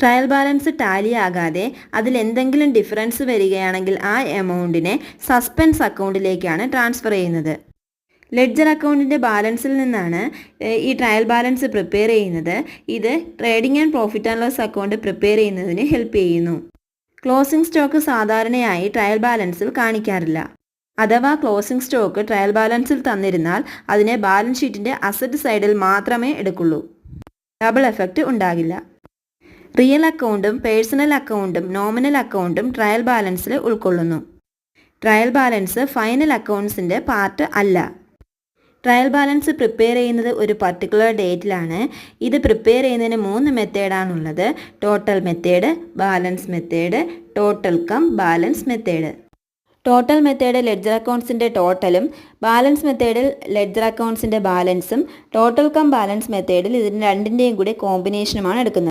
Trial balance Tally ആകാതെ അതിലെന്തെങ്കിലും difference വരികയാണെങ്കിൽ ആ എമൗണ്ടിനെ സസ്പെൻസ് അക്കൗണ്ടിലേക്കാണ് ട്രാൻസ്ഫർ ചെയ്യുന്നത്. ലെഡ്ജർ അക്കൗണ്ടിൻ്റെ ബാലൻസിൽ നിന്നാണ് ഈ ട്രയൽ ബാലൻസ് പ്രിപ്പയർ ചെയ്യുന്നത്. ഇത് trading and profit and loss account prepare ചെയ്യുന്നതിന് ഹെൽപ്പ് ചെയ്യുന്നു. ക്ലോസിംഗ് സ്റ്റോക്ക് സാധാരണയായി ട്രയൽ ബാലൻസിൽ കാണിക്കാറില്ല. അഥവാ ക്ലോസിംഗ് സ്റ്റോക്ക് ട്രയൽ ബാലൻസിൽ തന്നിരുന്നാൽ അതിനെ ബാലൻസ് ഷീറ്റിൻ്റെ അസറ്റ് സൈഡിൽ മാത്രമേ എടുക്കുള്ളൂ. ഡബിൾ എഫക്റ്റ് ഉണ്ടാകില്ല. റിയൽ അക്കൗണ്ടും പേഴ്സണൽ അക്കൗണ്ടും നോമിനൽ അക്കൗണ്ടും ട്രയൽ ബാലൻസിൽ ഉൾക്കൊള്ളുന്നു. ട്രയൽ ബാലൻസ് ഫൈനൽ അക്കൗണ്ട്സിൻ്റെ പാർട്ട് അല്ല. ട്രയൽ ബാലൻസ് പ്രിപ്പയർ ചെയ്യുന്നത് ഒരു പർട്ടിക്കുലർ ഡേറ്റിലാണ്. ഇത് പ്രിപ്പയർ ചെയ്യുന്നതിന് 3 മെത്തേഡാണുള്ളത്: total method, balance method, total cum balance method. Total method ledger അക്കൗണ്ട്സിൻ്റെ ടോട്ടലും ബാലൻസ് മെത്തേഡിൽ ലെഡ്ജർ അക്കൗണ്ട്സിൻ്റെ ബാലൻസും ടോട്ടൽ കം ബാലൻസ് മെത്തേഡിൽ ഇതിന് രണ്ടിൻ്റെയും കൂടി കോമ്പിനേഷനുമാണ് എടുക്കുന്നത്.